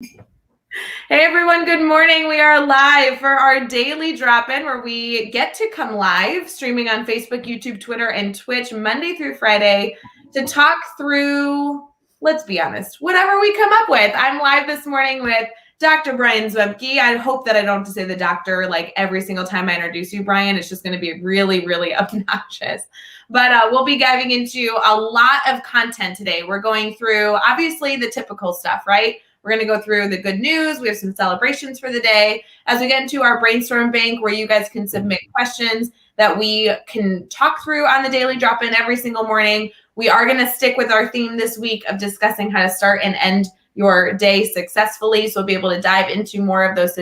Hey everyone, good morning. We are live for our daily drop-in where we get to come live streaming on Facebook, YouTube, Twitter, and Twitch Monday through Friday to talk through, let's be honest, whatever we come up with. I'm live this morning with Dr. Brian Zwebke. I hope that I don't have to say the doctor like every single time I introduce you, Brian. It's just going to be really, really obnoxious. But we'll be diving into a lot of content today. We're going through, obviously, the typical stuff, right? We're going to go through the good news. We have some celebrations for the day as we get into our brainstorm bank where you guys can submit questions that we can talk through on the daily drop-in every single morning. We are going to stick with our theme this week of discussing how to start and end your day successfully. So we'll be able to dive into more of those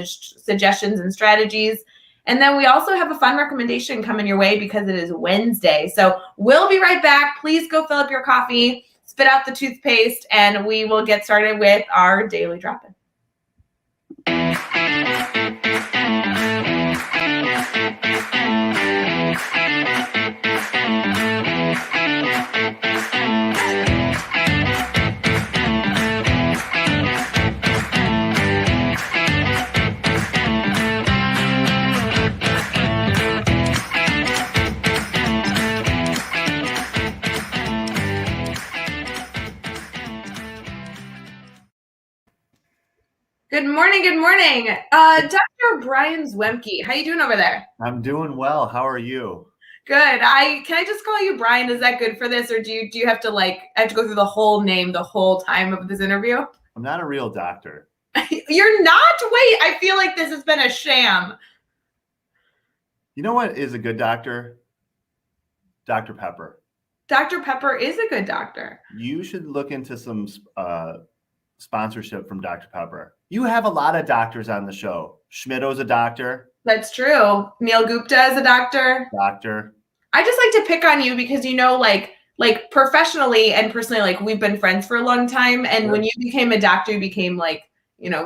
suggestions and strategies. And then we also have a fun recommendation coming your way because it is Wednesday. So we'll be right back. Please go fill up your coffee, spit out the toothpaste, and we will get started with our daily drop-in. Good morning, good morning. Dr. Brian Zwemke, how you doing over there? I'm doing well. How are you? Good. Can I just call you Brian? Is that good for this, or do you have to I have to go through the whole name the whole time of this interview? I'm not a real doctor. You're not? Wait, I feel like this has been a sham. You know what is a good doctor? Dr. Pepper. Dr. Pepper is a good doctor. You should look into some sponsorship from Dr. Pepper. You have a lot of doctors on the show. Schmidto's a doctor. That's true. Neil Gupta is a doctor. Doctor. I just like to pick on you because, like professionally and personally, we've been friends for a long time. And when you became a doctor, you became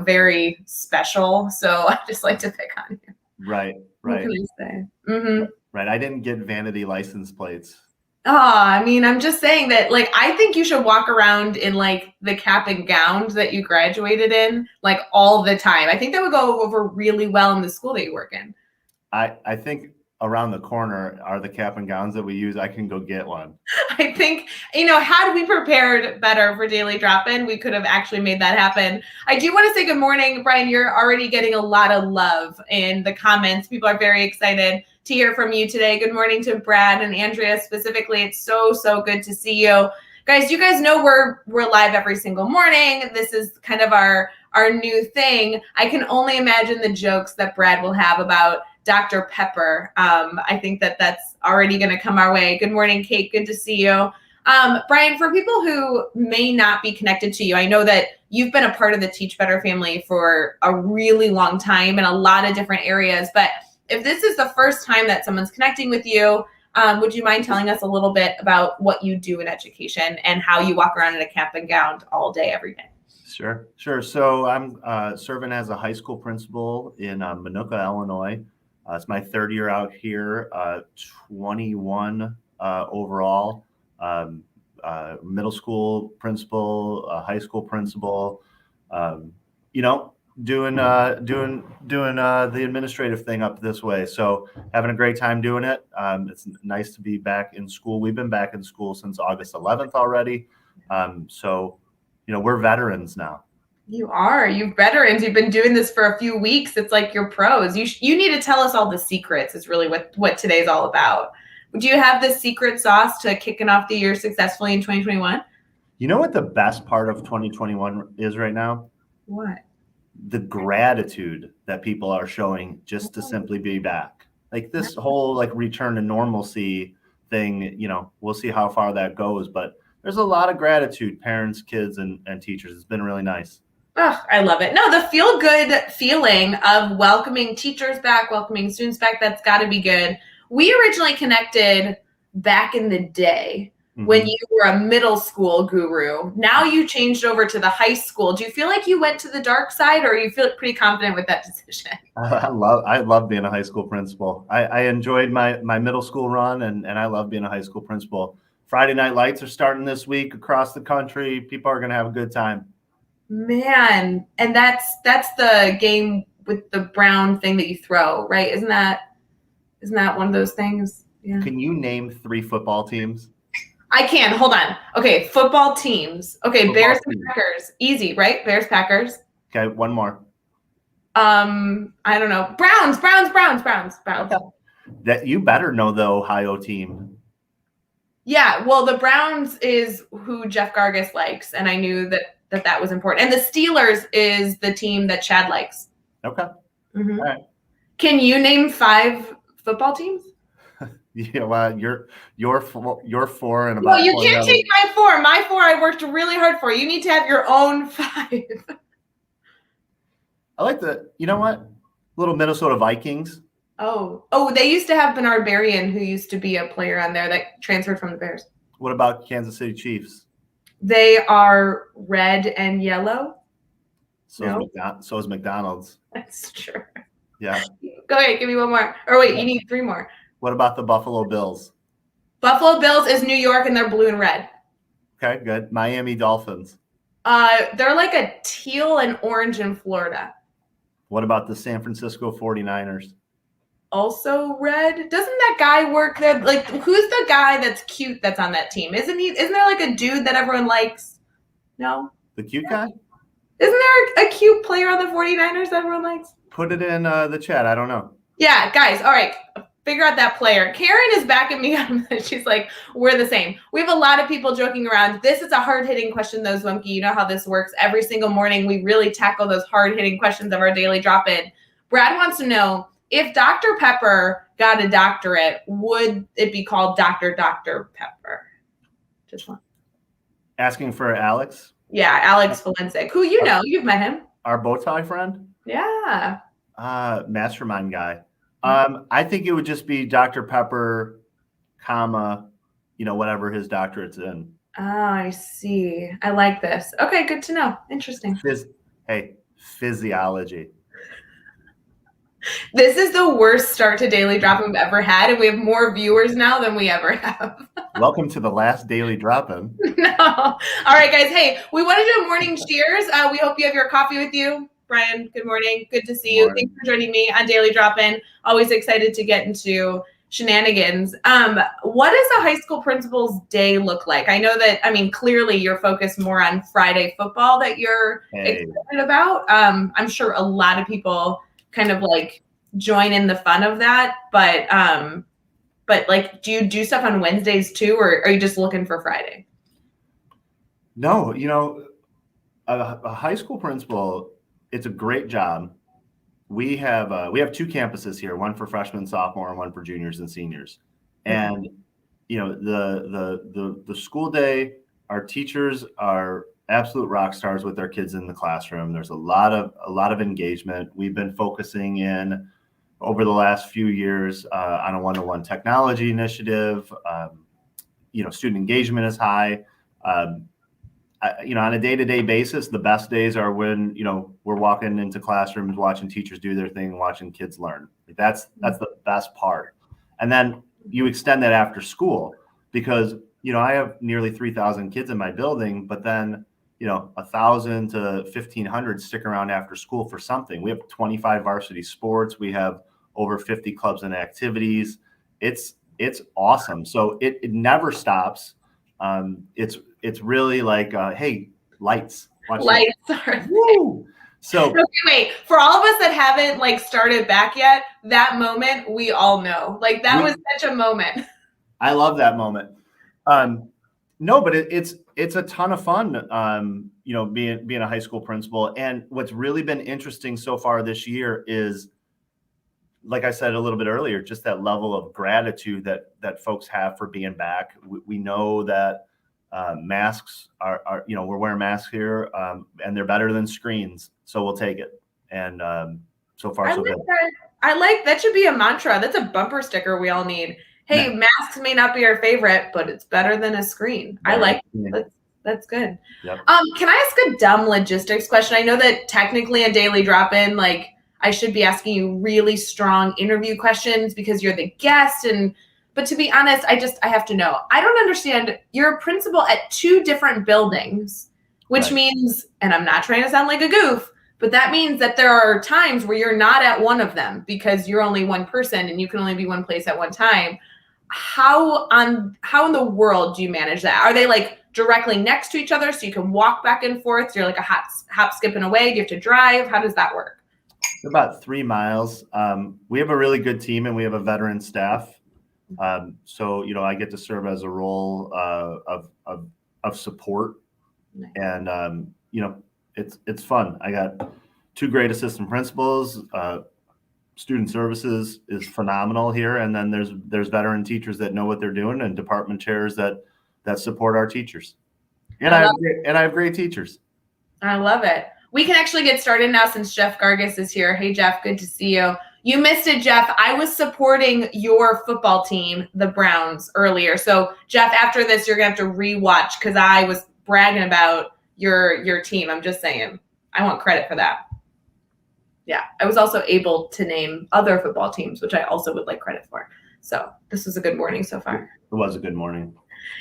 very special. So I just like to pick on you. Right. What can I say? Mm-hmm. Right. I didn't get vanity license plates. I'm just saying that, I think you should walk around in, the cap and gowns that you graduated in, all the time. I think that would go over really well in the school that you work in. I think around the corner are the cap and gowns that we use. I can go get one. I think, had we prepared better for Daily Drop-In, we could have actually made that happen. I do want to say good morning, Brian. You're already getting a lot of love in the comments. People are very excited to hear from you today. Good morning to Brad and Andrea specifically. It's so good to see you. Guys, you guys know we're live every single morning. This is kind of our new thing. I can only imagine the jokes that Brad will have about Dr. Pepper. I think that's already going to come our way. Good morning, Kate. Good to see you. Brian, for people who may not be connected to you, I know that you've been a part of the Teach Better family for a really long time in a lot of different areas. But if this is the first time that someone's connecting with you, would you mind telling us a little bit about what you do in education and how you walk around in a cap and gown all day, every day? Sure. So I'm serving as a high school principal in Minooka, Illinois. It's my third year out here, 21 overall, middle school principal, high school principal, doing the administrative thing up this way. So having a great time doing it. It's nice to be back in school. We've been back in school since August 11th already. So we're veterans now. You are. You veterans. You've been doing this for a few weeks. It's like you're pros. You need to tell us all the secrets is really what today's all about. Do you have the secret sauce to kicking off the year successfully in 2021? You know what the best part of 2021 is right now? What? The gratitude that people are showing just to simply be back. Like this whole return to normalcy thing, we'll see how far that goes. But there's a lot of gratitude, parents, kids, and teachers. It's been really nice. Oh, I love it. No, the feel-good feeling of welcoming teachers back, welcoming students back, that's got to be good. We originally connected back in the day when you were a middle school guru. Now you changed over to the high school. Do you feel like you went to the dark side, or you feel pretty confident with that decision? I love being a high school principal. I enjoyed my middle school run, and I love being a high school principal. Friday Night Lights are starting this week across the country. People are going to have a good time. Man, and that's the game with the brown thing that you throw, right? Isn't that one of those things? Yeah. Can you name 3 football teams? I can. Hold on. Okay, football teams. Okay, Football Bears teams. and Packers. Easy, right? Bears, Packers. Okay, one more. I don't know. Browns. Okay. That you better know the Ohio team. Yeah, well, the Browns is who Jeff Gargas likes, and I knew that was important. And the Steelers is the team that Chad likes. Okay. Mm-hmm. All right. Can you name 5 football teams? Yeah, well, you're 4 and about. Well, you can't take my 4. My 4 I worked really hard for. You need to have your own 5. I like you know what? Little Minnesota Vikings. Oh, they used to have Bernard Berrien, who used to be a player on there that transferred from the Bears. What about Kansas City Chiefs? They are red and yellow. So is McDonald's. That's true. Yeah. Go ahead, give me one more. Or wait, you need 3 more. What about the Buffalo Bills? Buffalo Bills is New York, and they're blue and red. Okay, good. Miami Dolphins. They're like a teal and orange in Florida. What about the San Francisco 49ers? Also red. Doesn't that guy work there? Like, who's the guy that's cute that's on that team? Isn't there like a dude that everyone likes? No? The cute guy? Isn't there a cute player on the 49ers that everyone likes? Put it in the chat. I don't know. Yeah, guys. All right. Figure out that player. Karen is backing me on this. She's like, we're the same. We have a lot of people joking around. This is a hard-hitting question, though, Zwemke. You know how this works. Every single morning, we really tackle those hard-hitting questions of our daily drop-in. Brad wants to know, if Dr. Pepper got a doctorate, would it be called Dr. Pepper? Just one. Asking for Alex? Yeah, Alex Valencic, who you know. You've met him. Our bow tie friend? Yeah. Mastermind guy. I think it would just be Dr. Pepper, comma, whatever his doctorate's in. Oh, I see. I like this. Okay, good to know. Interesting. Physiology. This is the worst start to Daily Drop we've ever had, and we have more viewers now than we ever have. Welcome to the last Daily Drop-In. No. All right, guys. Hey, we want to do a morning cheers. We hope you have your coffee with you. Brian, good morning. Good to see you. Thanks for joining me on Daily Drop-In. Always excited to get into shenanigans. What does a high school principal's day look like? I know that, clearly you're focused more on Friday football that you're excited about. I'm sure a lot of people kind of like join in the fun of that, but like, do you do stuff on Wednesdays too, or are you just looking for Friday? No, a high school principal, it's a great job. We have 2 campuses here, one for freshmen, sophomore, and one for juniors and seniors. And the school day, our teachers are absolute rock stars with their kids in the classroom. There's a lot of engagement. We've been focusing in over the last few years on a one-to-one technology initiative. Student engagement is high. On a day-to-day basis, the best days are when, we're walking into classrooms, watching teachers do their thing, watching kids learn. That's the best part. And then you extend that after school because, I have nearly 3,000 kids in my building, but then, 1,000 to 1,500 stick around after school for something. We have 25 varsity sports. We have over 50 clubs and activities. It's awesome. So it never stops. It's really like, hey, lights. Lights are woo. So okay, wait, for all of us that haven't like started back yet, that moment we all know. Like that was such a moment. I love that moment. No, but it's a ton of fun. Being a high school principal, and what's really been interesting so far this year is, like I said a little bit earlier, just that level of gratitude that folks have for being back. We know that masks are we're wearing masks here, and they're better than screens, so we'll take it. And so far, so good. I like that. Should be a mantra. That's a bumper sticker we all need. Hey, masks may not be our favorite, but it's better than a screen. I like that's good. Yep. Can I ask a dumb logistics question? I know that technically a daily drop-in, like I should be asking you really strong interview questions because you're the guest. But to be honest, I have to know. I don't understand. You're a principal at 2 different buildings. which Right. means, and I'm not trying to sound like a goof, but that means that there are times where you're not at one of them because you're only one person and you can only be one place at one time. How in the world do you manage that? Are they like directly next to each other so you can walk back and forth? So you're like a hop, skipping away. Do you have to drive? How does that work? About 3 miles. We have a really good team and we have a veteran staff. So, I get to serve as a role of support. Nice. And, it's fun. I got 2 great assistant principals. Student services is phenomenal here. And then there's veteran teachers that know what they're doing and department chairs that support our teachers. And I have great teachers. I love it. We can actually get started now since Jeff Gargis is here. Hey, Jeff, good to see you. You missed it, Jeff. I was supporting your football team, the Browns, earlier. So, Jeff, after this, you're going to have to rewatch because I was bragging about your team. I'm just saying. I want credit for that. Yeah, I was also able to name other football teams, which I also would like credit for. So this was a good morning so far. It was a good morning.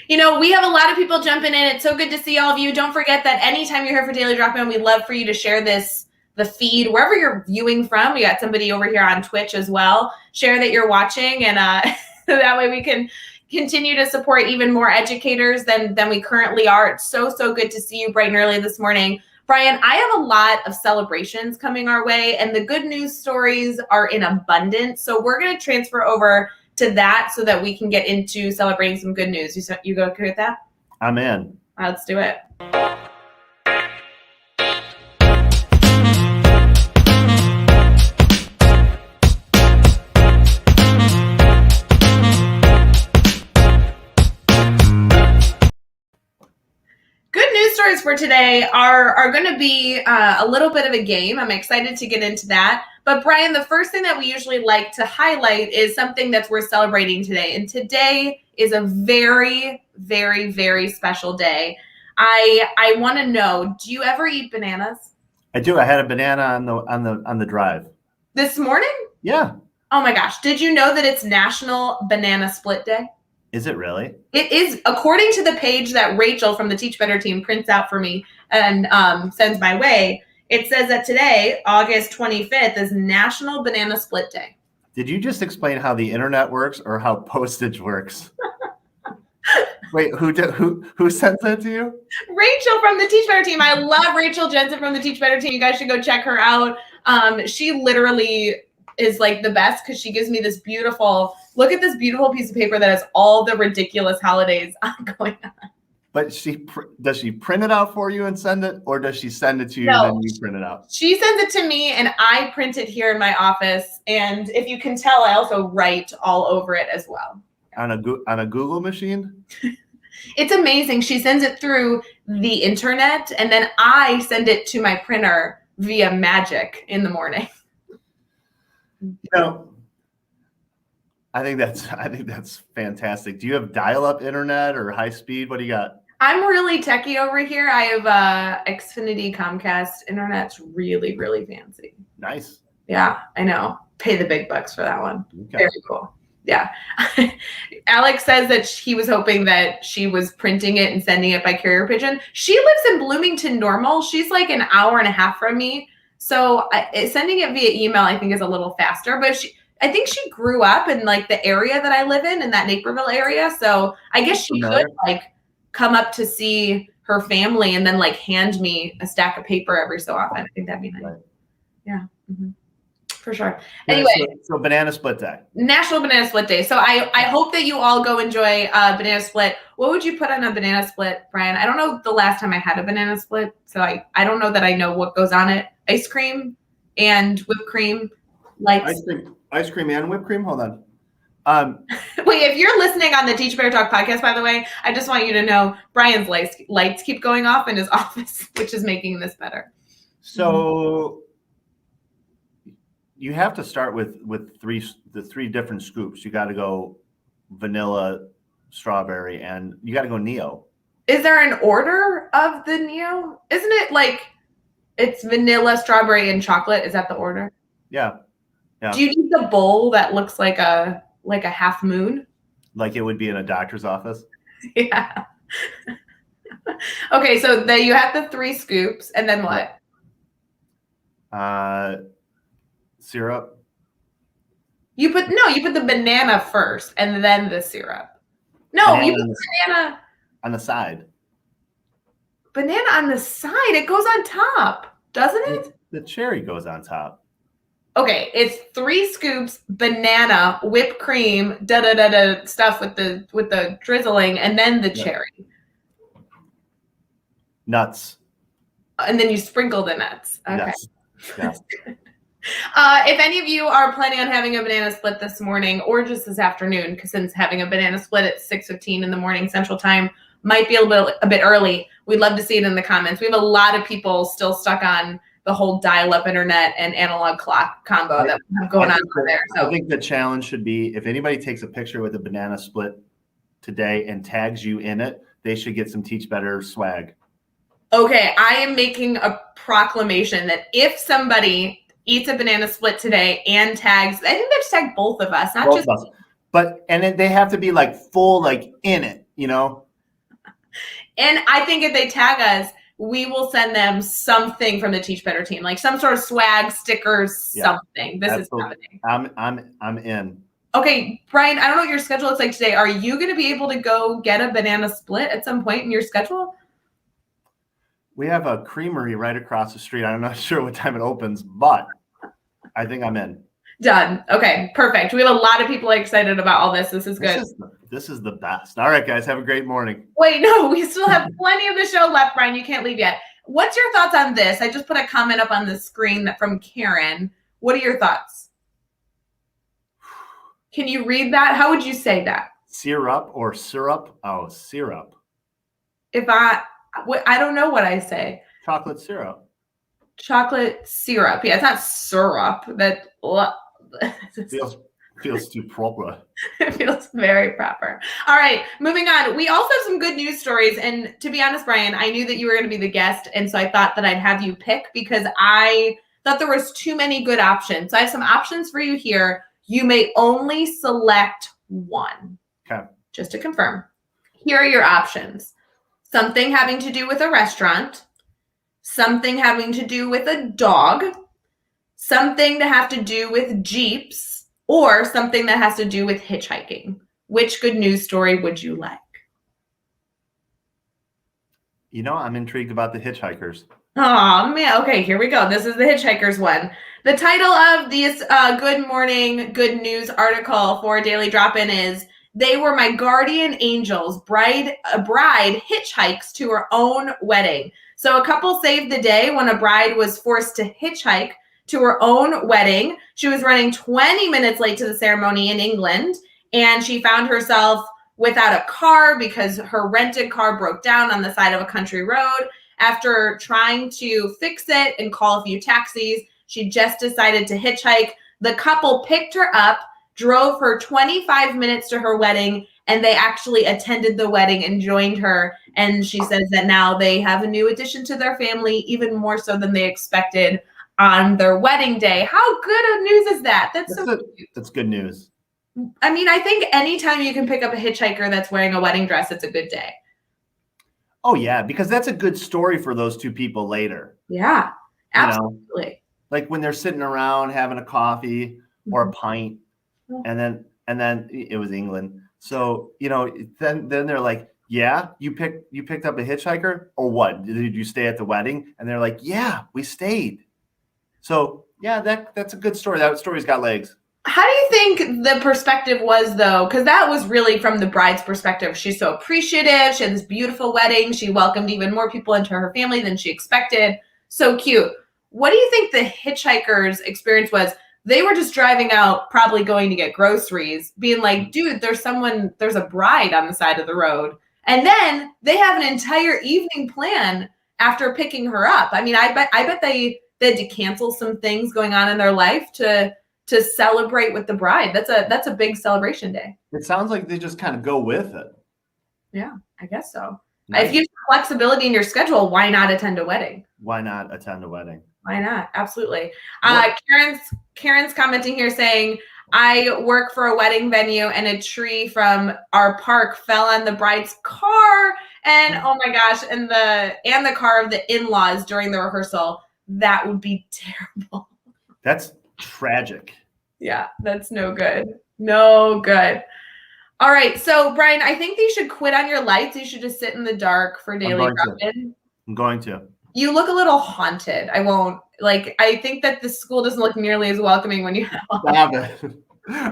We have a lot of people jumping in. It's so good to see all of you. Don't forget that anytime you're here for Daily Drop-In, we'd love for you to share the feed, wherever you're viewing from. We got somebody over here on Twitch as well. Share that you're watching, and that way we can continue to support even more educators than we currently are. It's so good to see you bright and early this morning. Brian, I have a lot of celebrations coming our way, and the good news stories are in abundance. So we're going to transfer over to that so that we can get into celebrating some good news. You go okay with that? I'm in. All right, let's do it. Good news stories for today are going to be a little bit of a game. I'm excited to get into that. But Brian, the first thing that we usually like to highlight is something that's worth celebrating today. And today is a very, very, very special day. I want to know, do you ever eat bananas? I do. I had a banana on the drive. This morning? Yeah. Oh my gosh. Did you know that it's National Banana Split Day? Is it really? It is, according to the page that Rachel from the Teach Better team prints out for me and sends my way. It says that today, August 25th, is National Banana Split Day. Did you just explain how the internet works or how postage works? Wait, who sent that to you? Rachel from the Teach Better team. I love Rachel Jensen from the Teach Better team. You guys should go check her out. She literally is like the best because she gives me this beautiful, look at this beautiful piece of paper that has all the ridiculous holidays going on. But does she print it out for you and send it, or does she send it to you No, and then you print it out? She sends it to me and I print it here in my office. And if you can tell, I also write all over it as well. On a Google machine? It's amazing. She sends it through the internet, and then I send it to my printer via Magic in the morning. I think that's fantastic. Do you have dial-up internet or high speed? What do you got? I'm really techie over here. I have Xfinity Comcast internet's really, really fancy. Nice. Yeah, I know. Pay the big bucks for that one. Okay. Very cool. Yeah. Alex says that he was hoping that she was printing it and sending it by carrier pigeon. She lives in Bloomington Normal. She's like an hour and a half from me. So sending it via email, I think, is a little faster. But I think she grew up in like the area that I live in that Naperville area. So I guess she could like come up to see her family and then like hand me a stack of paper every so often. I think that'd be nice. Right. Yeah. Mm-hmm. For sure. Anyway, so Banana Split Day. National Banana Split Day. So I hope that you all go enjoy banana split. What would you put on a banana split, Brian? I don't know the last time I had a banana split, so I don't know that I know what goes on it. Ice cream and whipped cream, like ice cream and whipped cream. Hold on. Wait, if you're listening on the Teach Better Talk podcast, by the way, I just want you to know Brian's lights keep going off in his office, which is making this better. So you have to start with the three different scoops. You got to go vanilla, strawberry, and you got to go Neo. Is there an order of the Neo? Isn't it like it's vanilla, strawberry, and chocolate? Is that the order? Yeah. Do you need the bowl that looks like a half moon? Like it would be in a doctor's office? Yeah. Okay, so you have the 3 scoops, and then what? Syrup. You put the banana first, and then the syrup. No, you put banana on the side. Banana on the side. It goes on top, doesn't it? The cherry goes on top. Okay, it's 3 scoops banana, whipped cream, stuff with the drizzling, and then the cherry. Nuts. And then you sprinkle the nuts. Okay. Yes. If any of you are planning on having a banana split this morning or just this afternoon, because since having a banana split at 6:15 in the morning Central Time might be a bit early, we'd love to see it in the comments. We have a lot of people still stuck on the whole dial-up internet and analog clock combo that we have going on over there. So I think the challenge should be if anybody takes a picture with a banana split today and tags you in it, they should get some Teach Better swag. Okay, I am making a proclamation that if somebody eats a banana split today and tags, I think they just tag both of us, not both just of us. But they have to be like full, like in it, you know? And I think if they tag us, we will send them something from the Teach Better team, like some sort of swag, stickers, something. This absolutely. is happening. I'm in. Okay, Brian, I don't know what your schedule looks like today. Are you going to be able to go get a banana split at some point in your schedule? We have a creamery right across the street. I'm not sure what time it opens, but I think I'm in. Done. Okay, perfect. We have a lot of people excited about all this. This is good. This is the best. All right, guys, have a great morning. Wait, no, we still have plenty of the show left, Brian. You can't leave yet. What's your thoughts on this? I just put a comment up on the screen from Karen. What are your thoughts? Can you read that? How would you say that? Syrup or syrup? Oh, syrup. I don't know what I say. Chocolate syrup. Chocolate syrup. Yeah, it's not syrup. That feels too proper. It feels very proper. All right, moving on. We also have some good news stories. And to be honest, Brian, I knew that you were going to be the guest. And so I thought that I'd have you pick because I thought there was too many good options. So I have some options for you here. You may only select one. Okay. Just to confirm. Here are your options. Something having to do with a restaurant, something having to do with a dog, something to have to do with Jeeps, or something that has to do with hitchhiking. Which good news story would you like? You know, I'm intrigued about the hitchhikers. Oh, man. Okay, here we go. This is the hitchhikers one. The title of this Good Morning Good News article for Daily Drop-In is They Were My Guardian Angels. A bride hitchhikes to her own wedding. So a couple saved the day when a bride was forced to hitchhike to her own wedding. She was running 20 minutes late to the ceremony in England, and she found herself without a car because her rented car broke down on the side of a country road. After trying to fix it and call a few taxis, she just decided to hitchhike. The couple picked her up, drove her 25 minutes to her wedding, and they actually attended the wedding and joined her. And she says that now they have a new addition to their family, even more so than they expected on their wedding day. How good of news is that? That's good news. I mean, I think anytime you can pick up a hitchhiker that's wearing a wedding dress, it's a good day. Oh, yeah, because that's a good story for those two people later. Yeah, absolutely. You know, like when they're sitting around having a coffee or a pint, and then it was England. So, you know, then they're like, yeah, you picked up a hitchhiker or what? Did you stay at the wedding? And they're like, yeah, we stayed. So, yeah, that's a good story. That story's got legs. How do you think the perspective was, though? Because that was really from the bride's perspective. She's so appreciative. She had this beautiful wedding. She welcomed even more people into her family than she expected. So cute. What do you think the hitchhiker's experience was? They were just driving out, probably going to get groceries, being like, dude, there's a bride on the side of the road. And then they have an entire evening plan after picking her up. I mean, I bet they had to cancel some things going on in their life to celebrate with the bride. That's a big celebration day. It sounds like they just kind of go with it. Yeah, I guess so. Nice. If you have flexibility in your schedule, why not attend a wedding? Why not attend a wedding? Why not? Absolutely. Karen's commenting here saying, I work for a wedding venue and a tree from our park fell on the bride's car. And oh my gosh, and the car of the in-laws during the rehearsal. That would be terrible. That's tragic. Yeah, that's no good. No good. All right. So, Brian, I think you should quit on your lights. You should just sit in the dark for daily drop-in. I'm going to. You look a little haunted. I think that the school doesn't look nearly as welcoming when you have Stop it.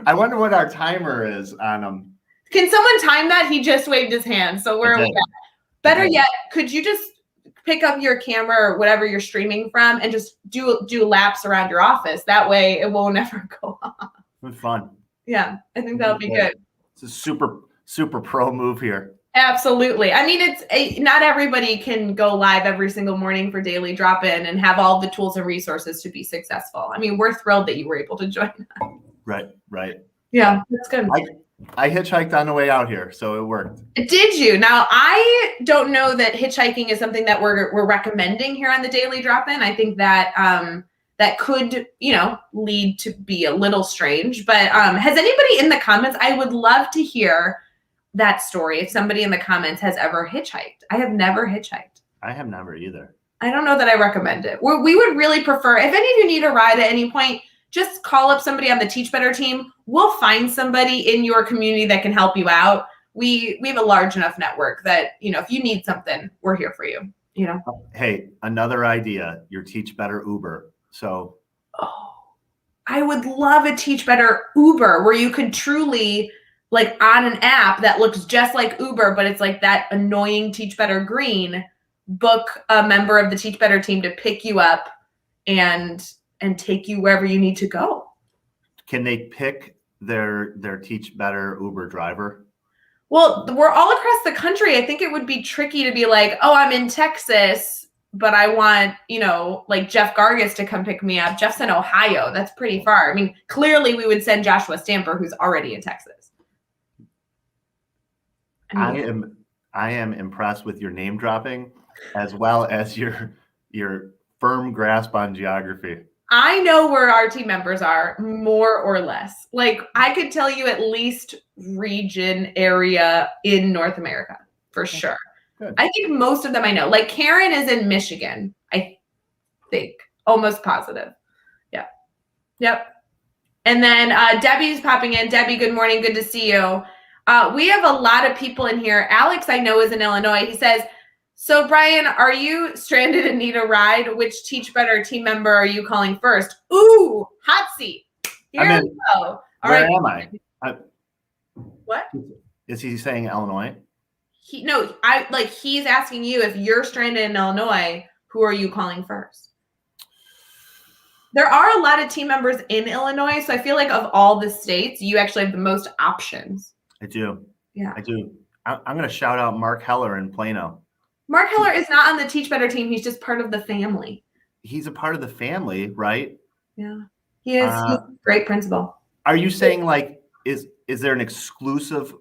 I wonder what our timer is on them. Can someone time that? He just waved his hand. So we're okay. Better yet, could you just pick up your camera or whatever you're streaming from and just do laps around your office? That way it won't ever go off. It's fun. Yeah, I think that'll be good. It's a super pro move here. Absolutely. I mean, not everybody can go live every single morning for daily drop-in and have all the tools and resources to be successful. I mean, we're thrilled that you were able to join us. Right. Yeah, that's good. I hitchhiked on the way out here, so it worked. Did you? Now, I don't know that hitchhiking is something that we're recommending here on the Daily Drop-In. I think that that could, lead to be a little strange. But has anybody in the comments? I would love to hear that story. If somebody in the comments has ever hitchhiked, I have never hitchhiked. I have never either. I don't know that I recommend it. We would really prefer, if any of you need a ride at any point, just call up somebody on the Teach Better team. We'll find somebody in your community that can help you out. We have a large enough network that, if you need something, we're here for you, Hey, another idea, your Teach Better Uber. So. Oh, I would love a Teach Better Uber where you could truly, like on an app that looks just like Uber, but it's like that annoying Teach Better green, book a member of the Teach Better team to pick you up and take you wherever you need to go. Can they pick their Teach Better Uber driver? Well, we're all across the country. I think it would be tricky to be like, oh, I'm in Texas, but I want, like Jeff Gargas to come pick me up. Jeff's in Ohio. That's pretty far. I mean, clearly we would send Joshua Stamper, who's already in Texas. I am impressed with your name dropping as well as your firm grasp on geography. I know where our team members are, more or less. Like, I could tell you at least region area in North America, for sure. Good. I think most of them I know. Like, Karen is in Michigan, I think. Almost positive. Yep. And then Debbie's popping in. Debbie, good morning. Good to see you. We have a lot of people in here. Alex, I know, is in Illinois. He says, so, Brian, are you stranded and need a ride? Which Teach Better team member are you calling first? Ooh, hot seat. Here we go. All where right. am I? What? Is he saying Illinois? He's asking you if you're stranded in Illinois, who are you calling first? There are a lot of team members in Illinois, so I feel like of all the states, you actually have the most options. I do. Yeah. I do. I'm going to shout out Mark Heller in Plano. Mark Heller is not on the Teach Better team. He's just part of the family. He's a part of the family, right? Yeah. He is. He's a great principal. Are you saying is there an exclusive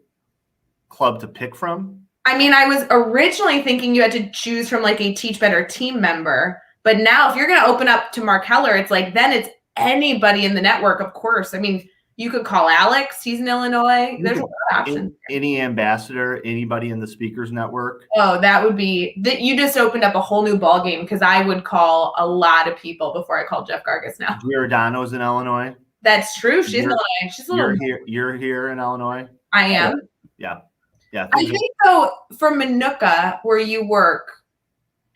club to pick from? I mean, I was originally thinking you had to choose from like a Teach Better team member, but now if you're going to open up to Mark Heller, it's like, then it's anybody in the network, of course. I mean, you could call Alex. He's in Illinois. There's a lot of options. Any ambassador, anybody in the speakers network. Oh, that would be that. You just opened up a whole new ball game because I would call a lot of people before I called Jeff Gargas now. Giordano's in Illinois. That's true. She's in Illinois. She's a little. You're here in Illinois. I am. Yeah. I think though for Minooka, where you work,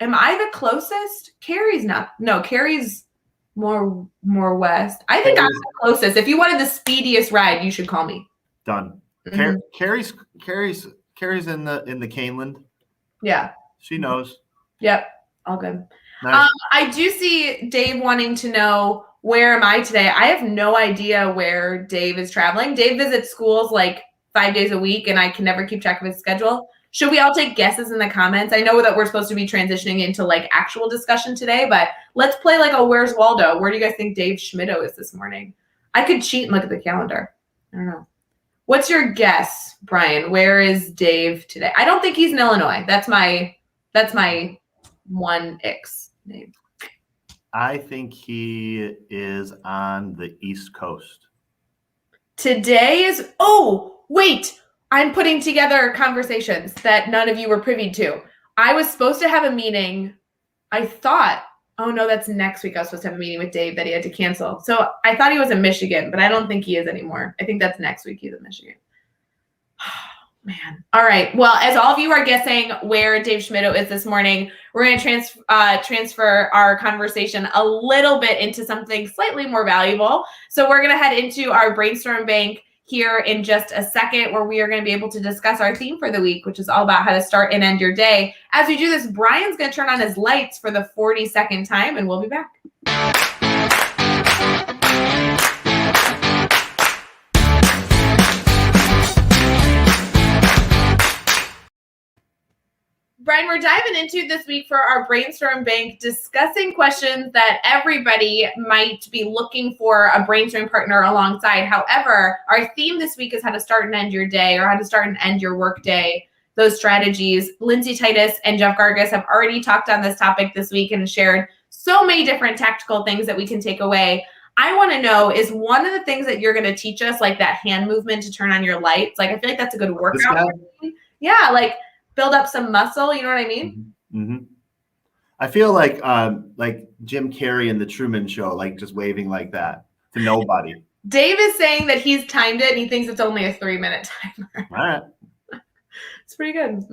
am I the closest? Carrie's not. No, Carrie's more west. I think I'm the closest. If you wanted the speediest ride, you should call me. Done. Mm-hmm. Carrie's in the Caneland. Yeah. She knows. Yep. All good. Nice. I do see Dave wanting to know, where am I today? I have no idea where Dave is traveling. Dave visits schools like 5 days a week, and I can never keep track of his schedule. Should we all take guesses in the comments? I know that we're supposed to be transitioning into like actual discussion today, but let's play like a Where's Waldo? Where do you guys think Dave Schmitto is this morning? I could cheat and look at the calendar. I don't know. What's your guess, Brian? Where is Dave today? I don't think he's in Illinois. That's my 1X name. I think he is on the East Coast. Today is, oh, wait, I'm putting together conversations that none of you were privy to. I was supposed to have a meeting. I thought, oh no, that's next week. I was supposed to have a meeting with Dave that he had to cancel. So I thought he was in Michigan, but I don't think he is anymore. I think that's next week he's in Michigan. Man. All right. Well, as all of you are guessing where Dave Schmittou is this morning, we're going to transfer our conversation a little bit into something slightly more valuable. So we're going to head into our brainstorm bank here in just a second, where we are going to be able to discuss our theme for the week, which is all about how to start and end your day. As we do this, Brian's going to turn on his lights for the 42nd time, and we'll be back. Brian, we're diving into this week for our brainstorm bank, discussing questions that everybody might be looking for a brainstorm partner alongside. However, our theme this week is how to start and end your day, or how to start and end your work day, those strategies. Lindsay Titus and Jeff Gargas have already talked on this topic this week and shared so many different tactical things that we can take away. I want to know, is one of the things that you're going to teach us, like that hand movement to turn on your lights? Like, I feel like that's a good workout. Yeah, like build up some muscle, you know what I mean? Mm-hmm. I feel like Jim Carrey in the Truman Show, like just waving like that to nobody. Dave is saying that he's timed it and he thinks it's only a 3-minute timer. All right. It's pretty good.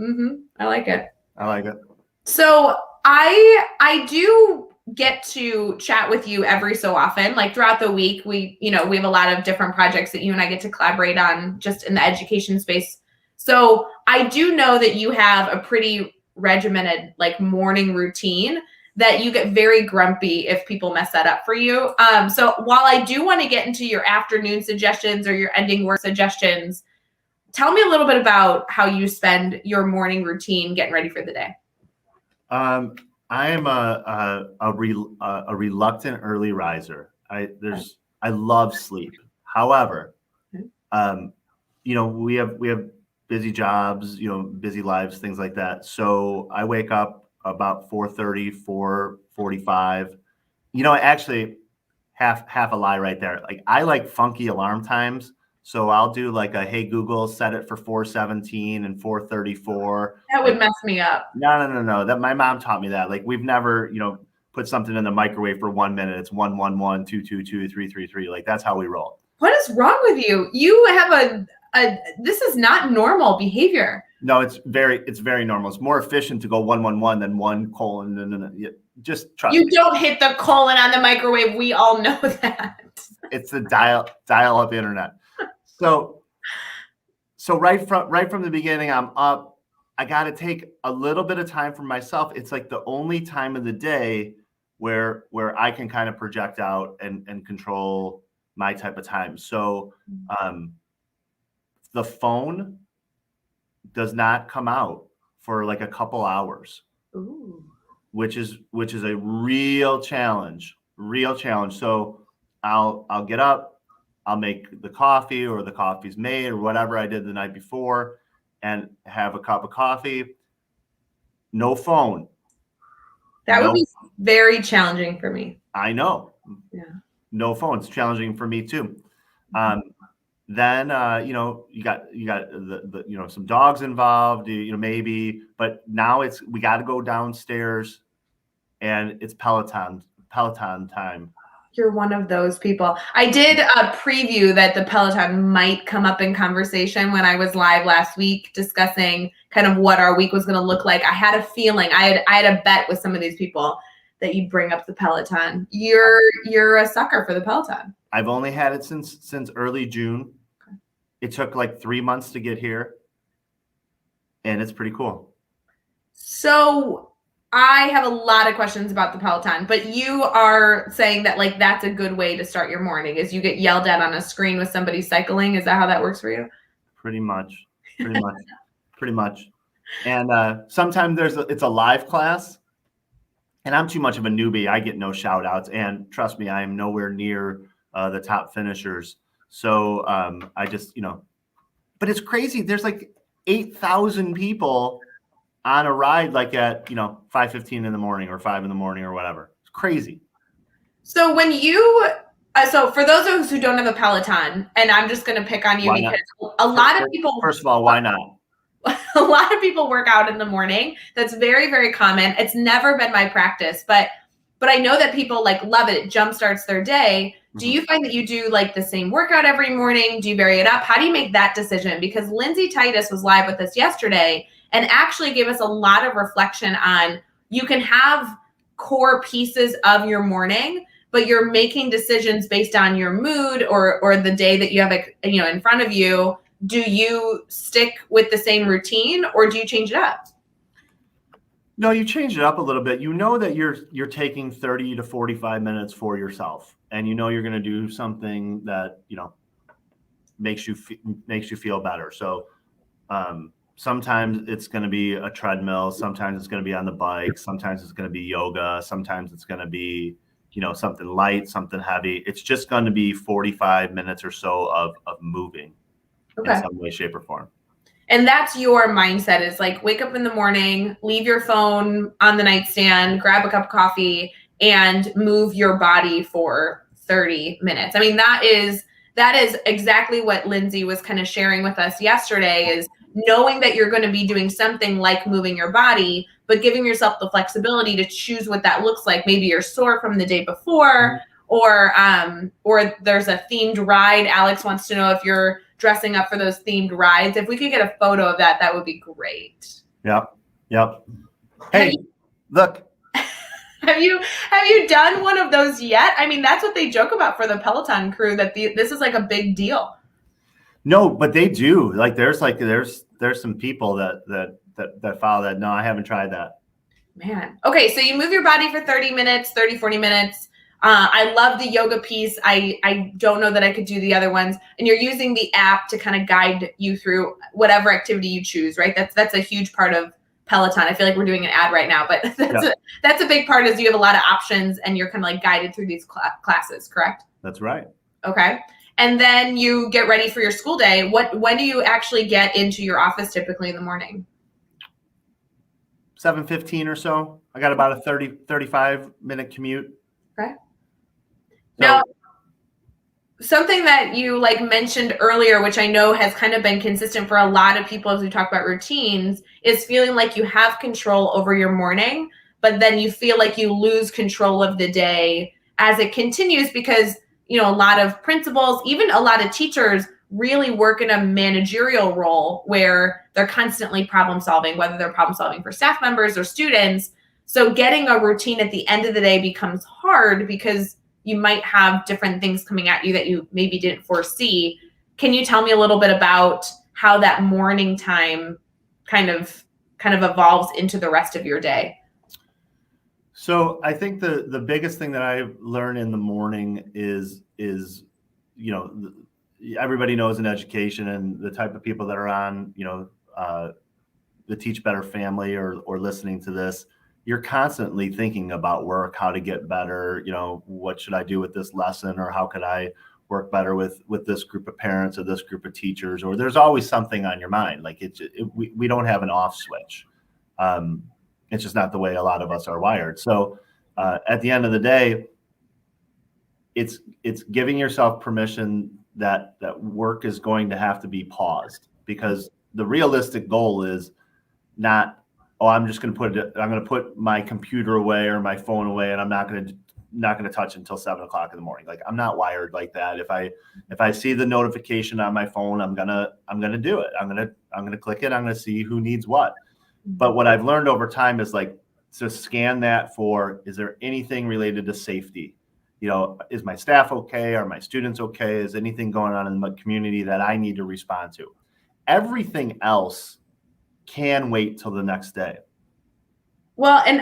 I like it. I like it. So I do get to chat with you every so often, like throughout the week. We have a lot of different projects that you and I get to collaborate on just in the education space. So I do know that you have a pretty regimented like morning routine that you get very grumpy if people mess that up for you. So while I do want to get into your afternoon suggestions or your ending work suggestions, tell me a little bit about how you spend your morning routine getting ready for the day. I am a reluctant early riser. I love sleep. However, we have busy jobs, busy lives, things like that. So I wake up about 4:30, 4:45. Actually, half a lie right there. Like, I like funky alarm times. So I'll do like a, hey, Google, set it for 4:17 and 4:34. That would mess me up. No. That my mom taught me that. Like, we've never, put something in the microwave for 1 minute. It's 111, 222, 333. Like, that's how we roll. What is wrong with you? You have this is not normal behavior. No, it's very normal. It's more efficient to go 111 than 1:. Just trust me. You don't hit the colon on the microwave. We all know that. It's the dial up internet. So right from the beginning, I'm up. I got to take a little bit of time for myself. It's like the only time of the day where I can kind of project out and control my type of time. So the phone does not come out for like a couple hours. Ooh. which is a real challenge. So I'll get up, I'll make the coffee, or the coffee's made, or whatever I did the night before, and have a cup of coffee. No phone. That would be very challenging for me. I know. Yeah. No phone. It's challenging for me too. Then you got the some dogs involved, maybe, but now we got to go downstairs, and it's Peloton time. You're one of those people. I did a preview that the Peloton might come up in conversation when I was live last week discussing kind of what our week was going to look like. I had a feeling, I had a bet with some of these people that you'd bring up the Peloton. You're a sucker for the Peloton. I've only had it since early June. Okay. It took like 3 months to get here, and it's pretty cool. So I have a lot of questions about the Peloton, but you are saying that like that's a good way to start your morning, is you get yelled at on a screen with somebody cycling. Is that how that works for you? Pretty much. And sometimes it's a live class, and I'm too much of a newbie. I get no shout outs, and trust me, I am nowhere near the top finishers. So I just, but it's crazy. There's like 8,000 people on a ride, like at 5:15 in the morning or 5 in the morning or whatever. It's crazy. So when you So for those of us who don't have a Peloton, and I'm just going to pick on you Why not? because a lot of people, First of all, why not? a lot of people work out in the morning. That's very, very common. It's never been my practice, but I know that people like love it. It jumpstarts their day. Do you find that you do like the same workout every morning? Do you vary it up? How do you make that decision? Because Lindsay Titus was live with us yesterday and actually gave us a lot of reflection on you can have core pieces of your morning, but you're making decisions based on your mood or the day that you have in front of you. Do you stick with the same routine or do you change it up? No, you change it up a little bit. You know that you're taking 30 to 45 minutes for yourself, and you know you're going to do something that makes you feel better. So sometimes it's going to be a treadmill, sometimes it's going to be on the bike, sometimes it's going to be yoga, sometimes it's going to be something light, something heavy. It's just going to be 45 minutes or so of moving in some way, shape, or form. And that's your mindset is like wake up in the morning, leave your phone on the nightstand, grab a cup of coffee, and move your body for 30 minutes. I mean, that is exactly what Lindsay was kind of sharing with us yesterday, is knowing that you're going to be doing something like moving your body, but giving yourself the flexibility to choose what that looks like. Maybe you're sore from the day before, or there's a themed ride. Alex wants to know if you're dressing up for those themed rides. If we could get a photo of that, that would be great. Yep. Hey, look. Have you done one of those yet? I mean, that's what they joke about for the Peloton crew, that this is like a big deal. No, but they do. Like there's some people that follow that. No, I haven't tried that. Man. Okay, so you move your body for 30 minutes, 30, 40 minutes. I love the yoga piece. I don't know that I could do the other ones. And you're using the app to kind of guide you through whatever activity you choose, right? That's a huge part of Peloton. I feel like we're doing an ad right now, but that's a big part, is you have a lot of options and you're kind of like guided through these classes, correct? That's right. Okay. And then you get ready for your school day. When do you actually get into your office typically in the morning? 7:15 or so. I got about a 35 minute commute. Okay. Now, something that you mentioned earlier, which I know has kind of been consistent for a lot of people as we talk about routines, is feeling like you have control over your morning, but then you feel like you lose control of the day as it continues because, a lot of principals, even a lot of teachers really work in a managerial role where they're constantly problem solving, whether they're problem solving for staff members or students. So getting a routine at the end of the day becomes hard because you might have different things coming at you that you maybe didn't foresee. Can you tell me a little bit about how that morning time kind of evolves into the rest of your day? So I think the biggest thing that I learn in the morning is everybody knows in education and the type of people that are on the Teach Better family or listening to this. You're constantly thinking about work, how to get better, what should I do with this lesson, or how could I work better with this group of parents or this group of teachers, or there's always something on your mind. Like we don't have an off switch. It's just not the way a lot of us are wired. So at the end of the day, it's giving yourself permission that work is going to have to be paused, because the realistic goal is not, I'm going to put my computer away or my phone away, and I'm not going to touch it until 7 o'clock in the morning. Like, I'm not wired like that. If I see the notification on my phone, I'm going to do it. I'm going to click it. I'm going to see who needs what. But what I've learned over time is to scan that for, is there anything related to safety? Is my staff okay? Are my students okay? Is anything going on in the community that I need to respond to? Everything else can wait till the next day. Well, and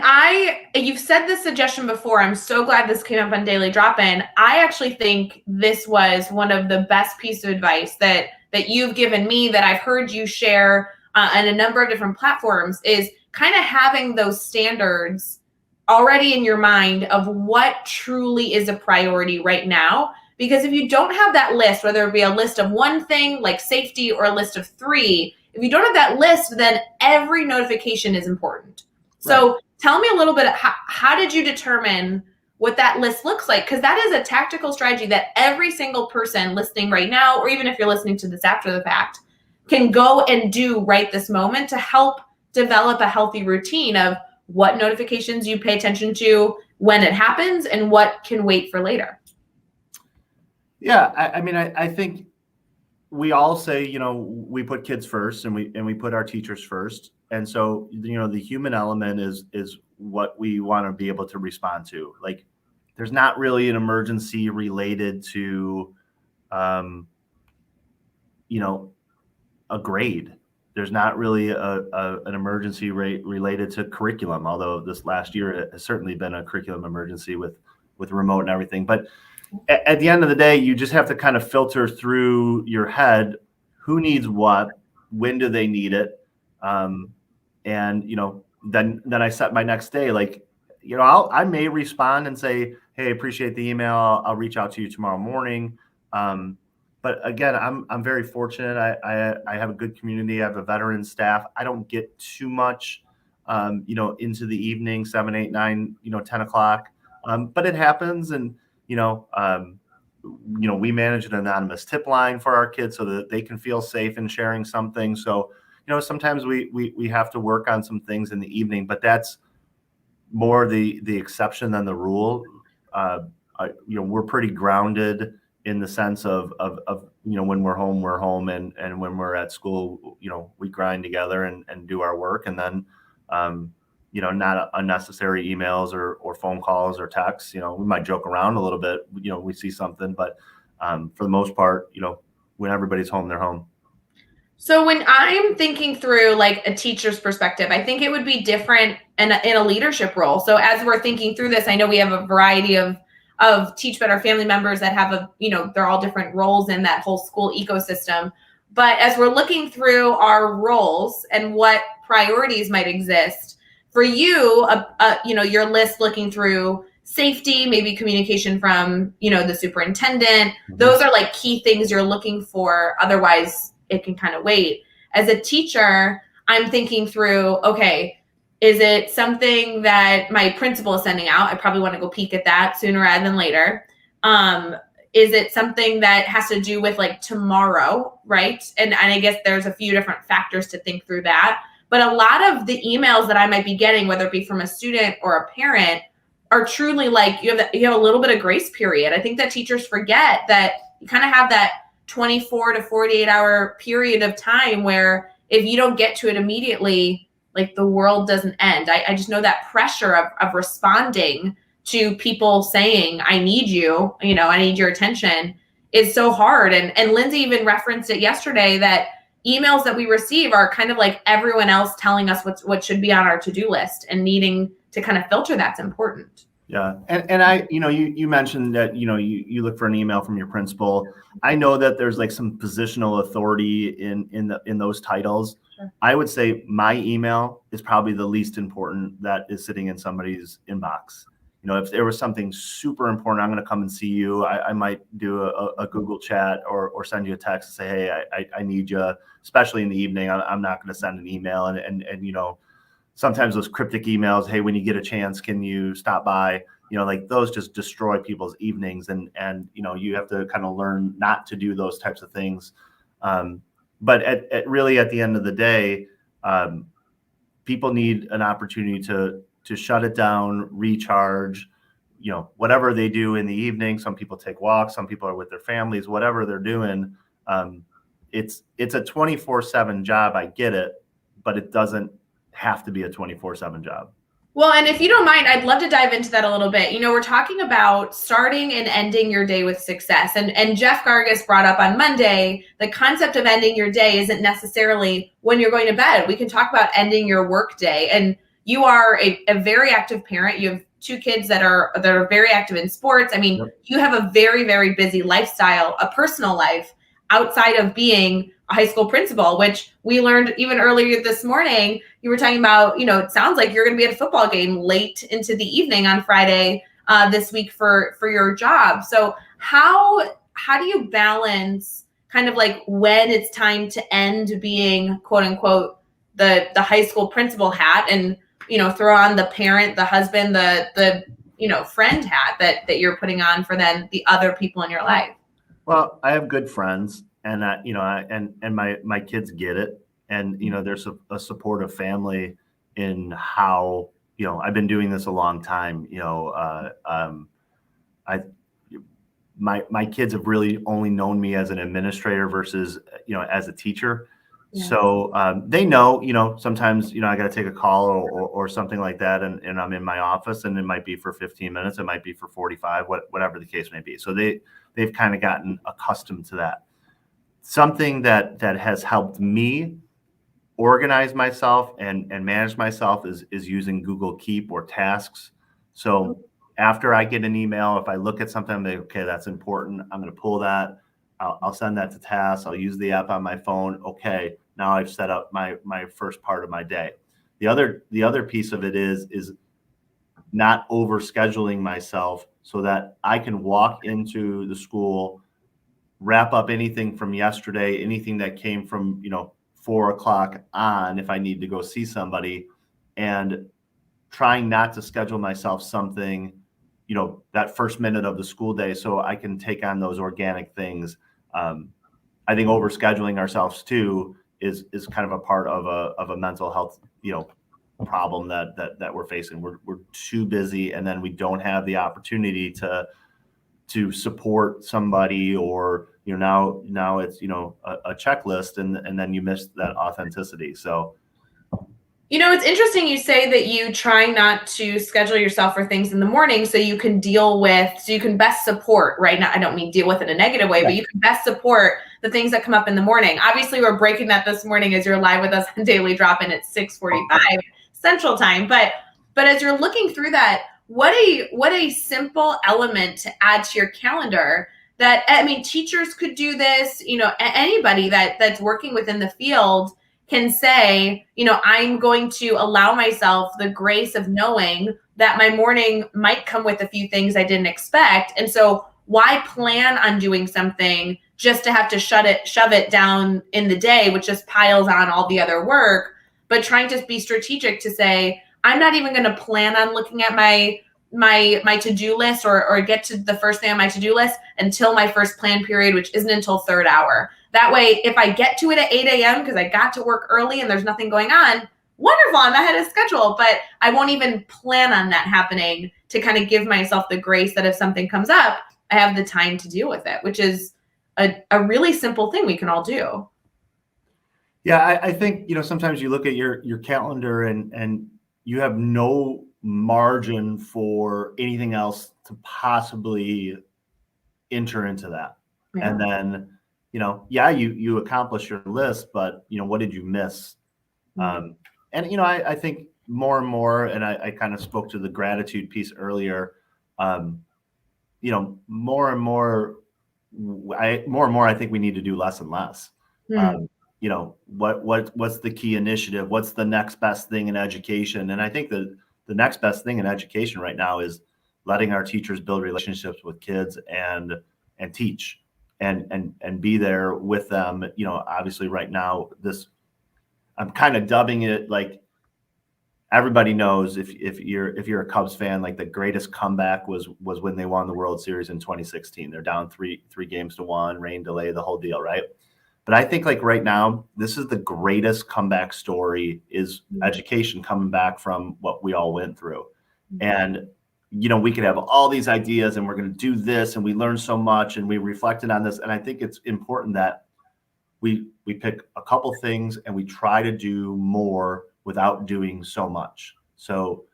you've said this suggestion before. I'm so glad this came up on Daily Drop-In. I actually think this was one of the best pieces of advice that you've given me, that I've heard you share on a number of different platforms, is kind of having those standards already in your mind of what truly is a priority right now. Because if you don't have that list, whether it be a list of one thing like safety or a list of 3, if you don't have that list, then every notification is important. So tell me a little bit, how did you determine what that list looks like, because that is a tactical strategy that every single person listening right now, or even if you're listening to this after the fact, can go and do right this moment to help develop a healthy routine of what notifications you pay attention to when it happens and what can wait for later. Yeah, I mean, I think we all say, you know, we put kids first and we put our teachers first. And so, you know, the human element is what we want to be able to respond to. Like, there's not really an emergency related to, you know, a grade. There's not really an emergency rate related to curriculum, although this last year it has certainly been a curriculum emergency with remote and everything. But at the end of the day, you just have to kind of filter through your head who needs what, when do they need it, and you know, then I set my next day. Like, you know, I may respond and say, hey, appreciate the email. I'll reach out to you tomorrow morning. But again, I'm very fortunate. I have a good community. I have a veteran staff. I don't get too much, you know, into the evening, 7, 8, 9, you know, 10 o'clock. But it happens, and you know, we manage an anonymous tip line for our kids so that they can feel safe in sharing something. So, you know, sometimes we have to work on some things in the evening, but that's more the exception than the rule. You know, we're pretty grounded in the sense of you know, when we're home, and when we're at school, you know, we grind together and do our work, and then you know, not unnecessary emails or phone calls or texts. You know, we might joke around a little bit, you know, we see something, but for the most part, you know, when everybody's home, they're home. So when I'm thinking through like a teacher's perspective, I think it would be different in a leadership role. So as we're thinking through this, I know we have a variety of Teach Better family members that have you know, they're all different roles in that whole school ecosystem. But as we're looking through our roles and what priorities might exist for you, you know, your list looking through safety, maybe communication from, you know, the superintendent, those are like key things you're looking for. Otherwise, it can kind of wait. As a teacher, I'm thinking through, okay, is it something that my principal is sending out? I probably want to go peek at that sooner rather than later. Is it something that has to do with like tomorrow, right? And I guess there's a few different factors to think through that. But a lot of the emails that I might be getting, whether it be from a student or a parent, are truly like you have a little bit of grace period. I think that teachers forget that you kind of have that 24 to 48 hour period of time where if you don't get to it immediately, like the world doesn't end. I just know that pressure of responding to people saying, I need you, you know, I need your attention is so hard. And Lindsay even referenced it yesterday that emails that we receive are kind of like everyone else telling us what should be on our to-do list, and needing to kind of filter that's important. Yeah. And I, you know, you mentioned that, you know, you look for an email from your principal. I know that there's like some positional authority in those titles. Sure. I would say my email is probably the least important that is sitting in somebody's inbox. You know, if there was something super important, I'm going to come and see you. I might do a Google chat or send you a text and say, hey, I need you, especially in the evening. I'm not going to send an email. And you know, sometimes those cryptic emails, hey, when you get a chance, can you stop by? You know, like those just destroy people's evenings. And you know, you have to kind of learn not to do those types of things. But really at the end of the day, people need an opportunity to shut it down, recharge, you know, whatever they do in the evening. Some people take walks, some people are with their families, whatever they're doing. It's a 24/7 job. I get it, but it doesn't have to be a 24/7 job. Well, and if you don't mind, I'd love to dive into that a little bit. You know, we're talking about starting and ending your day with success. And Jeff Gargas brought up on Monday, the concept of ending your day isn't necessarily when you're going to bed. We can talk about ending your work day. And you are a very active parent. You have 2 kids that are very active in sports. I mean, yep. You have a very, very busy lifestyle, a personal life outside of being a high school principal, which we learned even earlier this morning. You were talking about, you know, it sounds like you're going to be at a football game late into the evening on Friday this week for your job. So how do you balance kind of like when it's time to end being quote unquote the high school principal hat and, you know, throw on the parent, the husband, the friend hat that you're putting on for then the other people in your life? Well, I have good friends, and my kids get it, and there's a supportive family in how I've been doing this a long time. I my kids have really only known me as an administrator versus as a teacher. Yeah. So they know, sometimes, I got to take a call or something like that. And I'm in my office, and it might be for 15 minutes. It might be for 45, whatever the case may be. So they've kind of gotten accustomed to that. Something that has helped me organize myself and manage myself is using Google Keep or tasks. So after I get an email, if I look at something, I'm like, okay, that's important. I'm going to pull that. I'll send that to tasks. I'll use the app on my phone. Okay, now I've set up my first part of my day. The other piece of it is not over scheduling myself so that I can walk into the school, wrap up anything from yesterday, anything that came from 4 o'clock on, if I need to go see somebody, and trying not to schedule myself something that first minute of the school day, so I can take on those organic things. I think over scheduling ourselves too is kind of a part of a mental health problem that we're facing. We're too busy, and then we don't have the opportunity to support somebody, or now it's a checklist, and then you miss that authenticity. So it's interesting you say that you try not to schedule yourself for things in the morning so you can best support right now. I don't mean deal with it in a negative way, but you can best support the things that come up in the morning. Obviously, we're breaking that this morning as you're live with us on Daily Drop-In at 6:45 Central Time. But as you're looking through that, what a simple element to add to your calendar that, teachers could do this, anybody that's working within the field can say, I'm going to allow myself the grace of knowing that my morning might come with a few things I didn't expect. And so why plan on doing something just to have to shove it down in the day, which just piles on all the other work, but trying to be strategic to say, I'm not even going to plan on looking at my to-do list or get to the first thing on my to-do list until my first plan period, which isn't until third hour. That way, if I get to it at 8 a.m. because I got to work early and there's nothing going on, wonderful, I'm ahead of schedule. But I won't even plan on that happening to kind of give myself the grace that if something comes up, I have the time to deal with it, which is a really simple thing we can all do. Yeah, I think, sometimes you look at your calendar and you have no margin for anything else to possibly enter into that. Yeah. And then, you accomplish your list, but, what did you miss? Mm-hmm. And, I think more and more, and I kind of spoke to the gratitude piece earlier, more and more, I think we need to do less and less. Mm-hmm. What's the key initiative? What's the next best thing in education? And I think that the next best thing in education right now is letting our teachers build relationships with kids and teach and be there with them. Obviously right now, I'm kind of dubbing it like everybody knows if you're a Cubs fan, like the greatest comeback was when they won the World Series in 2016. They're down 3-1, rain delay, the whole deal, right? But I think like right now, this is the greatest comeback story is education coming back from what we all went through. And, we could have all these ideas and we're going to do this and we learned so much and we reflected on this. And I think it's important that we pick a couple things and we try to do more without doing so much. So,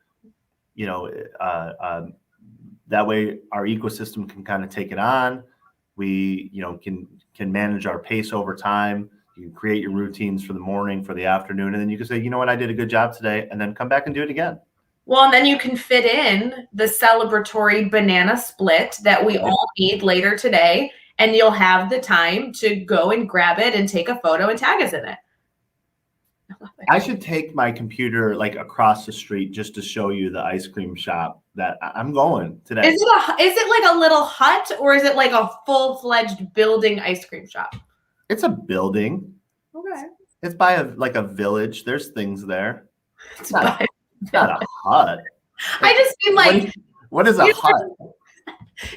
that way our ecosystem can kind of take it on. We, can manage our pace over time. You can create your routines for the morning, for the afternoon, and then you can say, you know what, I did a good job today, and then come back and do it again. Well, and then you can fit in the celebratory banana split that we all need later today, and you'll have the time to go and grab it and take a photo and tag us in it. I should take my computer like across the street just to show you the ice cream shop that I'm going today. Is it like a little hut or is it like a full-fledged building ice cream shop? It's a building. Okay. It's by a village. There's things there. It's not a hut. I just mean like What is a hut?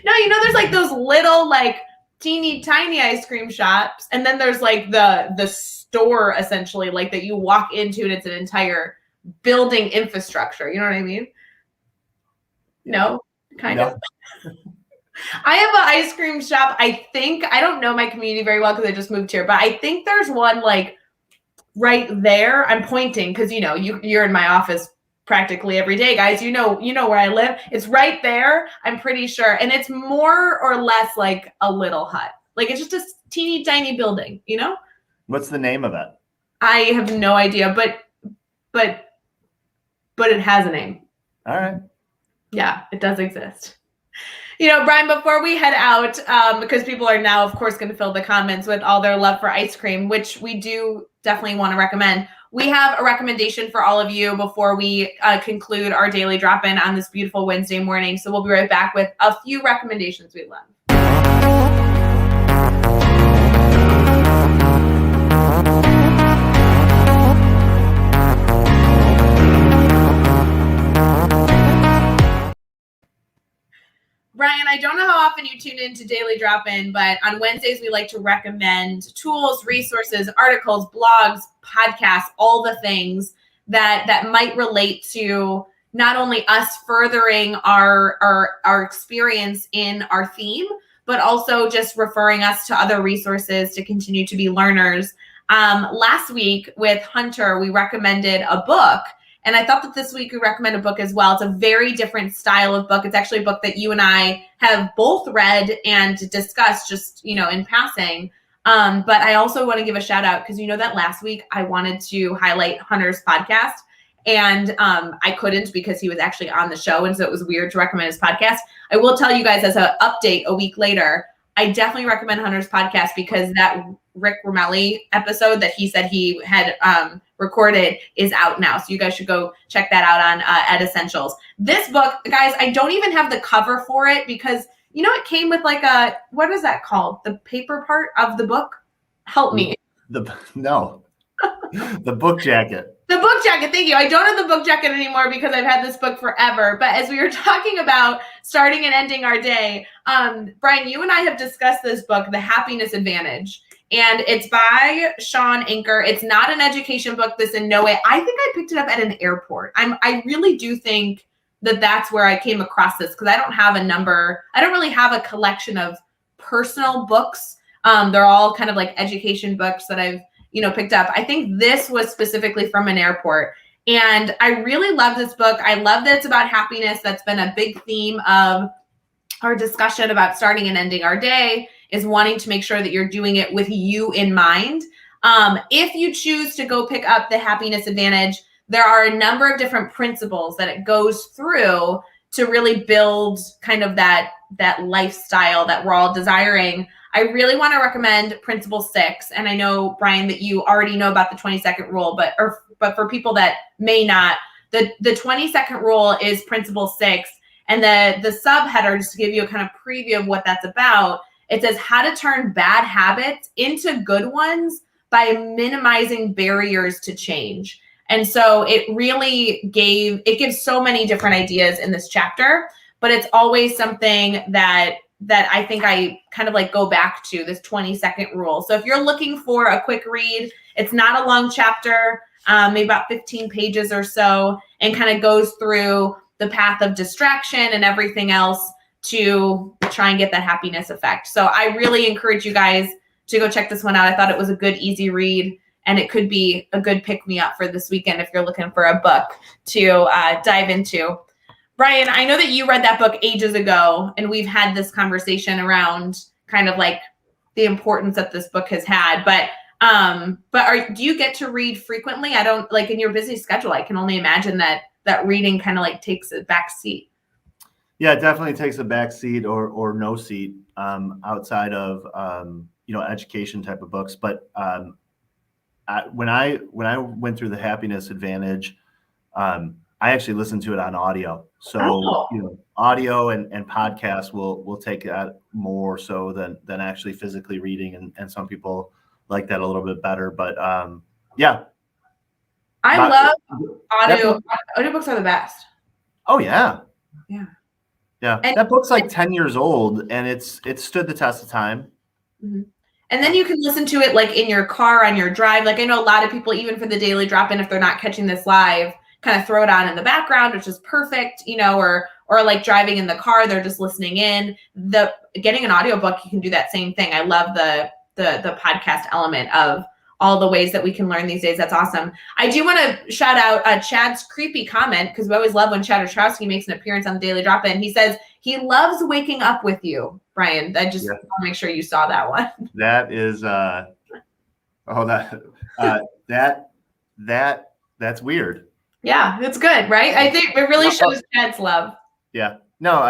No, you know, there's like those little like teeny tiny ice cream shops, and then there's like the store essentially, like that you walk into and it's an entire building infrastructure. You know what I mean? No, kind of. I have an ice cream shop. I don't know my community very well because I just moved here, but I think there's one like right there. I'm pointing because you know you're in my office practically every day, guys. You know where I live. It's right there. I'm pretty sure, and it's more or less like a little hut. Like it's just a teeny tiny building. You know. What's the name of it? I have no idea, but it has a name. All right. Yeah, it does exist. You know, Brian, before we head out, because people are now, of course, going to fill the comments with all their love for ice cream, which we do definitely want to recommend. We have a recommendation for all of you before we conclude our daily drop-in on this beautiful Wednesday morning. So we'll be right back with a few recommendations we love. Brian, I don't know how often you tune into Daily Drop-In, but on Wednesdays, we like to recommend tools, resources, articles, blogs, podcasts, all the things that might relate to not only us furthering our experience in our theme, but also just referring us to other resources to continue to be learners. Last week with Hunter, we recommended a book. And I thought that this week we recommend a book as well. It's a very different style of book. It's actually a book that you and I have both read and discussed just, you know, in passing. But I also want to give a shout out because you know that last week I wanted to highlight Hunter's podcast and I couldn't because he was actually on the show. And so it was weird to recommend his podcast. I will tell you guys as an update a week later, I definitely recommend Hunter's podcast because that Rick Romelli episode that he said he had recorded is out now. So you guys should go check that out on Ed Essentials. This book, guys, I don't even have the cover for it because, you know, it came with like a, what is that called? The paper part of the book? Help me. The book jacket. The book jacket, thank you. I don't have the book jacket anymore because I've had this book forever. But as we were talking about starting and ending our day, Brian, you and I have discussed this book, The Happiness Advantage. And it's by Shawn Achor. It's not an education book. This in no way. I think I picked it up at an airport. I really do think that that's where I came across this because I don't have a number. I don't really have a collection of personal books. They're all kind of like education books that I've, you know, picked up. I think this was specifically from an airport. And I really love this book. I love that it's about happiness. That's been a big theme of our discussion about starting and ending our day, is wanting to make sure that you're doing it with you in mind. If you choose to go pick up The Happiness Advantage, there are a number of different principles that it goes through to really build kind of that lifestyle that we're all desiring. I really want to recommend Principle 6. And I know, Brian, that you already know about the 20-second rule, but for people that may not, the 20-second rule is Principle 6. And the subheader, just to give you a kind of preview of what that's about, it says how to turn bad habits into good ones by minimizing barriers to change. And so it really gives so many different ideas in this chapter, but it's always something that I think I kind of like go back to, this 20-second rule. So if you're looking for a quick read, it's not a long chapter, maybe about 15 pages or so, and kind of goes through the path of distraction and everything else to try and get that happiness effect. So I really encourage you guys to go check this one out. I thought it was a good, easy read, and it could be a good pick-me-up for this weekend if you're looking for a book to dive into. Brian, I know that you read that book ages ago, and we've had this conversation around kind of like the importance that this book has had. But do you get to read frequently? I don't, like, in your busy schedule, I can only imagine that reading kind of like takes a back seat. Yeah, it definitely takes a back seat or no seat outside of education type of books. But when I went through The Happiness Advantage, I actually listened to it on audio. So audio and podcasts will take that more so than actually physically reading, and some people like that a little bit better. But yeah. I love audio. Audiobooks are the best. Oh yeah. Yeah. Yeah, And that book's like 10 years old, and it's stood the test of time. And then you can listen to it like in your car on your drive. Like I know a lot of people, even for the daily drop-in, if they're not catching this live, kind of throw it on in the background, which is perfect, or like driving in the car, they're just listening in. Getting an audiobook, you can do that same thing. I love the podcast element of all the ways that we can learn these days. That's awesome. I do want to shout out Chad's creepy comment, because we always love when Chad Ostrowski makes an appearance on the Daily Drop-In. He says he loves waking up with you, Brian. I just want to make sure you saw that one. That is that's weird. Yeah, it's good, right? I think it really shows Chad's love. Yeah. No,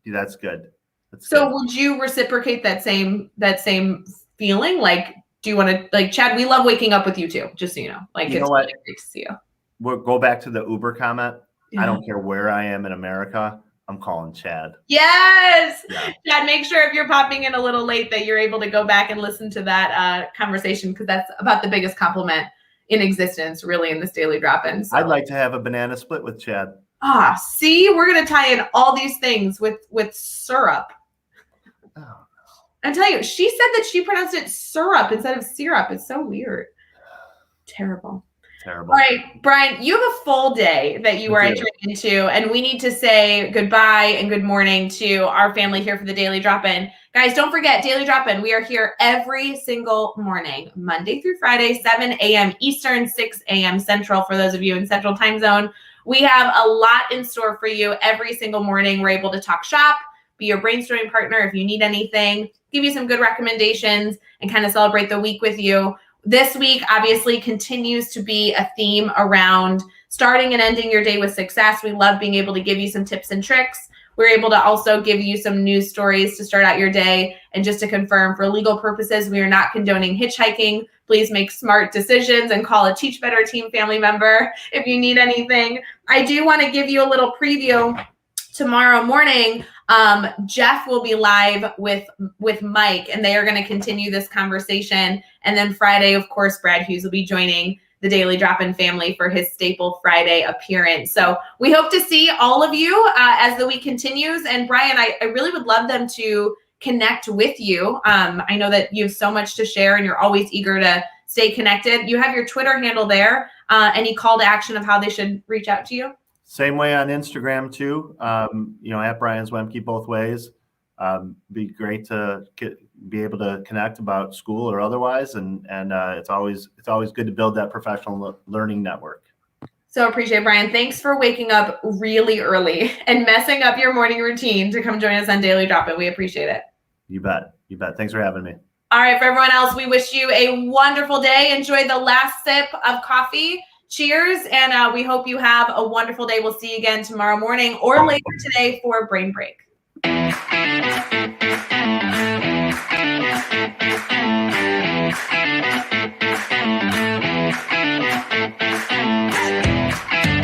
that's good. So would you reciprocate that same feeling? Like, do you want to, like, Chad, we love waking up with you too, just so you know. Like, it's really great to see you. We'll go back to the Uber comment. Yeah. I don't care where I am in America. I'm calling Chad. Yes. Yeah. Chad, make sure if you're popping in a little late that you're able to go back and listen to that conversation, because that's about the biggest compliment in existence, really, in this Daily Drop-In. So. I'd like to have a banana split with Chad. See, we're going to tie in all these things with syrup. Oh. I'm telling you, she said that she pronounced it syrup instead of syrup. It's so weird. Terrible. All right, Brian, you have a full day that you are entering into, and we need to say goodbye and good morning to our family here for the Daily Drop-In. Guys, don't forget, Daily Drop-In, we are here every single morning, Monday through Friday, 7 a.m. Eastern, 6 a.m. Central, for those of you in Central Time Zone. We have a lot in store for you every single morning. We're able to talk shop, be your brainstorming partner if you need anything, give you some good recommendations, and kind of celebrate the week with you. This week, obviously, continues to be a theme around starting and ending your day with success. We love being able to give you some tips and tricks. We're able to also give you some news stories to start out your day. And just to confirm, for legal purposes, we are not condoning hitchhiking. Please make smart decisions and call a Teach Better Team family member if you need anything. I do want to give you a little preview. Tomorrow morning, Jeff will be live with Mike, and they are going to continue this conversation. And then Friday, of course, Brad Hughes will be joining the Daily Drop-In family for his staple Friday appearance. So we hope to see all of you as the week continues. And Brian, I really would love them to connect with you. I know that you have so much to share, and you're always eager to stay connected. You have your Twitter handle there. Any call to action of how they should reach out to you? Same way on Instagram too. At Brian Zwemke, both ways. Be great to be able to connect about school or otherwise, and it's always good to build that professional learning network. So appreciate it, Brian. Thanks for waking up really early and messing up your morning routine to come join us on Daily Drop-In. We appreciate it. You bet. Thanks for having me. All right, for everyone else, we wish you a wonderful day. Enjoy the last sip of coffee. Cheers, and we hope you have a wonderful day. We'll see you again tomorrow morning or later today for Brain Break.